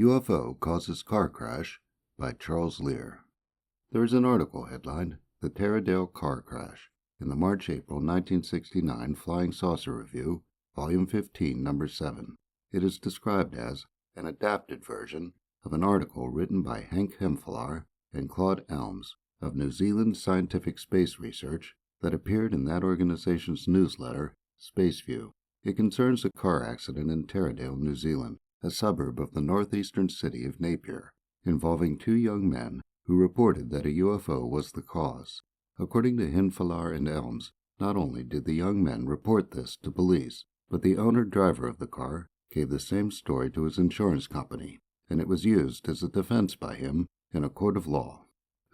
UFO Causes Car Crash by Charles Lear. There is an article headlined The Padale Car Crash in the March-April 1969 Flying Saucer Review, Volume 15, Number 7. It is described as an adapted version of an article written by Henk Hemfelaar and Claude Elms of New Zealand Scientific Space Research that appeared in that organization's newsletter, Spaceview. It concerns a car accident in Padale, New Zealand, a suburb of the northeastern city of Napier, involving two young men who reported that a UFO was the cause. According to Hemfelaar and Elms, not only did the young men report this to police, but the owner-driver of the car gave the same story to his insurance company, and it was used as a defense by him in a court of law.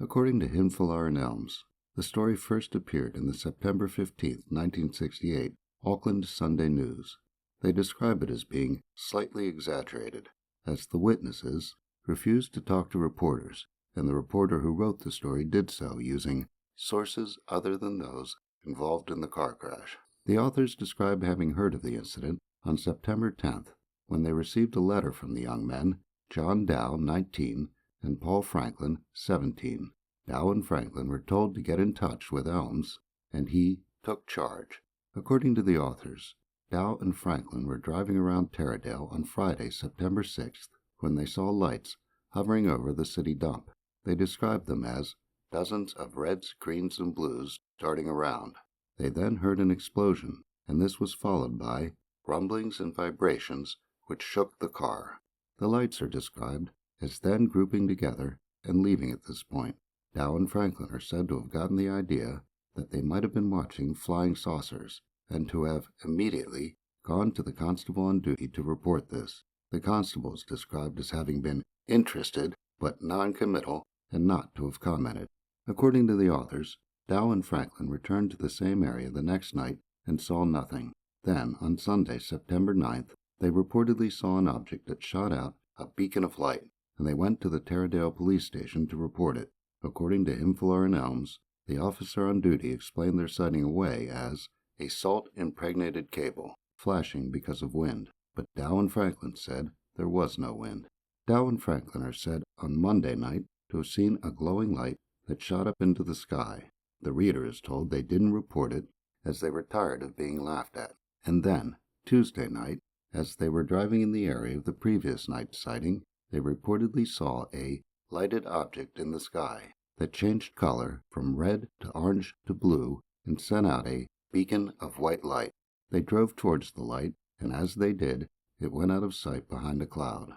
According to Hemfelaar and Elms, the story first appeared in the September 15, 1968, Auckland Sunday News. They describe it as being slightly exaggerated, as the witnesses refused to talk to reporters, and the reporter who wrote the story did so using sources other than those involved in the car crash. The authors describe having heard of the incident on September 10th, when they received a letter from the young men, John Dow, 19, and Paul Franklin, 17. Dow and Franklin were told to get in touch with Elms, and he took charge. According to the authors, Dow and Franklin were driving around Padale on Friday, September 6th, when they saw lights hovering over the city dump. They described them as dozens of reds, greens, and blues darting around. They then heard an explosion, and this was followed by rumblings and vibrations which shook the car. The lights are described as then grouping together and leaving at this point. Dow and Franklin are said to have gotten the idea that they might have been watching flying saucers, and to have immediately gone to the constable on duty to report this. The constable is described as having been interested but non-committal and not to have commented. According to the authors, Dow and Franklin returned to the same area the next night and saw nothing. Then, on Sunday, September 9th, they reportedly saw an object that shot out a beacon of light, and they went to the Padale police station to report it. According to Hemfelaar and Elms, the officer on duty explained their sighting away as a salt-impregnated cable, flashing because of wind, but Dow and Franklin said there was no wind. Dow and Franklin are said on Monday night to have seen a glowing light that shot up into the sky. The reader is told they didn't report it as they were tired of being laughed at. And then, Tuesday night, as they were driving in the area of the previous night's sighting, they reportedly saw a lighted object in the sky that changed color from red to orange to blue and sent out a beacon of white light. They drove towards the light, and as they did, it went out of sight behind a cloud.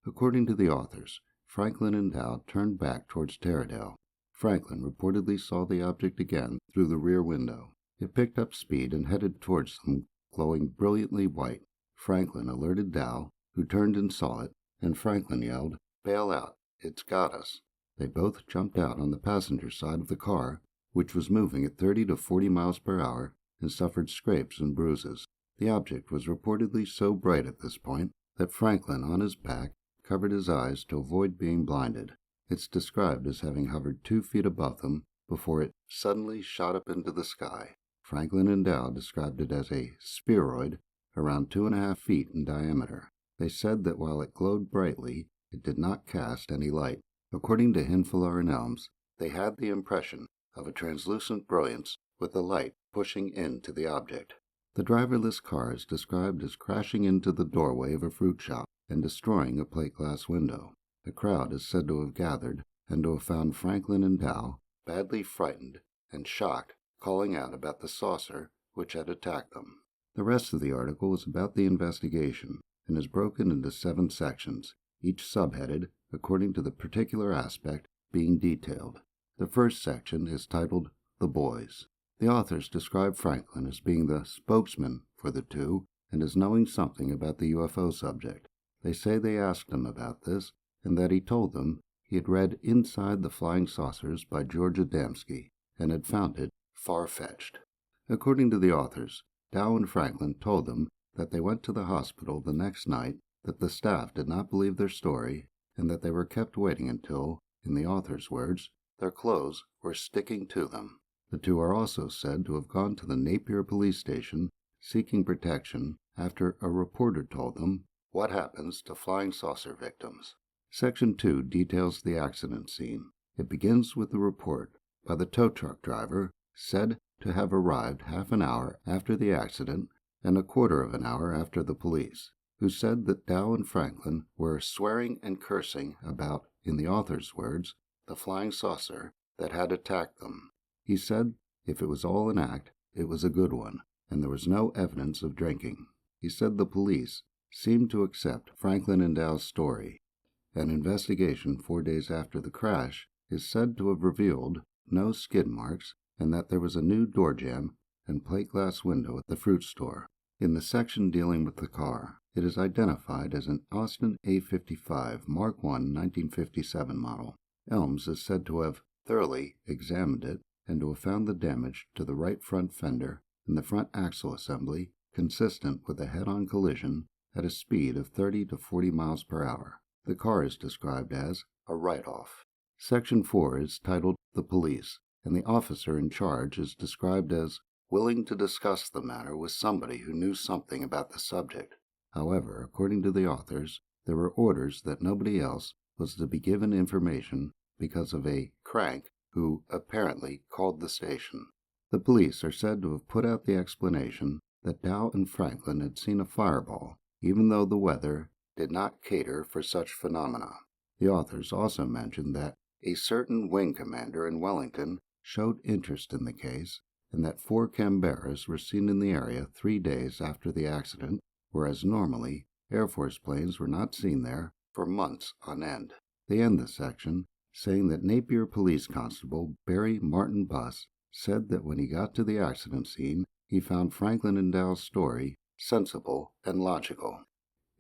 According to the authors, Franklin and Dow turned back towards Padale. Franklin reportedly saw the object again through the rear window. It picked up speed and headed towards them, glowing brilliantly white. Franklin alerted Dow, who turned and saw it, and Franklin yelled, "Bail out, it's got us." They both jumped out on the passenger side of the car, which was moving at 30 to 40 miles per hour, and suffered scrapes and bruises. The object was reportedly so bright at this point that Franklin, on his back, covered his eyes to avoid being blinded. It's described as having hovered 2 feet above them before it suddenly shot up into the sky. Franklin and Dow described it as a spheroid around 2.5 feet in diameter. They said that while it glowed brightly, it did not cast any light. According to Hemfelaar and Elms, they had the impression of a translucent brilliance with the light pushing into the object. The driverless car is described as crashing into the doorway of a fruit shop and destroying a plate glass window. A crowd is said to have gathered and to have found Franklin and Dow badly frightened and shocked, calling out about the saucer which had attacked them. The rest of the article is about the investigation and is broken into 7 sections, each subheaded according to the particular aspect being detailed. The first section is titled The Boys. The authors describe Franklin as being the spokesman for the two and as knowing something about the UFO subject. They say they asked him about this and that he told them he had read Inside the Flying Saucers by George Adamski and had found it far-fetched. According to the authors, Dow and Franklin told them that they went to the hospital the next night, that the staff did not believe their story, and that they were kept waiting until, in the author's words, their clothes were sticking to them. The two are also said to have gone to the Napier police station seeking protection after a reporter told them What happens to flying saucer victims? Section 2 details the accident scene. It begins with a report by the tow truck driver said to have arrived half an hour after the accident and a quarter of an hour after the police, who said that Dow and Franklin were swearing and cursing about, in the author's words, the flying saucer that had attacked them. He said if it was all an act, it was a good one, and there was no evidence of drinking. He said the police seemed to accept Franklin and Dow's story. An investigation 4 days after the crash is said to have revealed no skid marks and that there was a new door jamb and plate glass window at the fruit store. In the section dealing with the car, it is identified as an Austin A55 Mark I 1957 model. Elms is said to have thoroughly examined it and to have found the damage to the right front fender and the front axle assembly consistent with a head-on collision at a speed of 30 to 40 miles per hour. The car is described as a write-off. Section 4 is titled The Police, and the officer in charge is described as willing to discuss the matter with somebody who knew something about the subject. However, according to the authors, there were orders that nobody else was to be given information because of a crank who apparently called the station. The police are said to have put out the explanation that Dow and Franklin had seen a fireball, even though the weather did not cater for such phenomena. The authors also mentioned that a certain wing commander in Wellington showed interest in the case, and that 4 Canberras were seen in the area 3 days after the accident, whereas normally Air Force planes were not seen there for months on end. They end the section saying that Napier Police Constable Barry Martin Buss said that when he got to the accident scene, he found Franklin and Dow's story sensible and logical.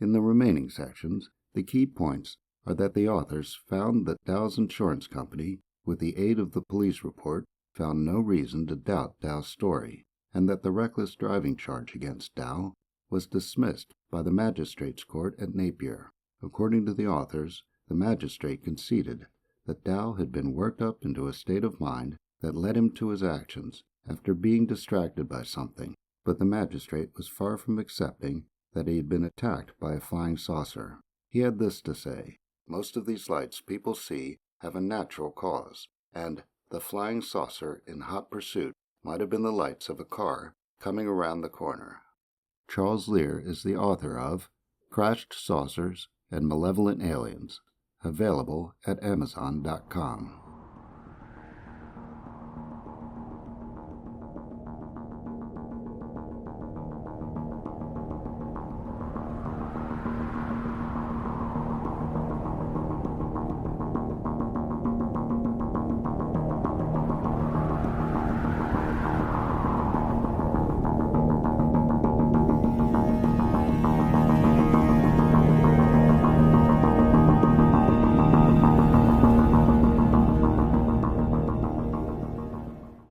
In the remaining sections, the key points are that the authors found that Dow's insurance company, with the aid of the police report, found no reason to doubt Dow's story, and that the reckless driving charge against Dow was dismissed by the magistrate's court at Napier. According to the authors, the magistrate conceded that Dow had been worked up into a state of mind that led him to his actions after being distracted by something, but the magistrate was far from accepting that he had been attacked by a flying saucer. He had this to say: most of these lights people see have a natural cause, and the flying saucer in hot pursuit might have been the lights of a car coming around the corner. Charles Lear is the author of Crashed Saucers and Malevolent Aliens, available at Amazon.com.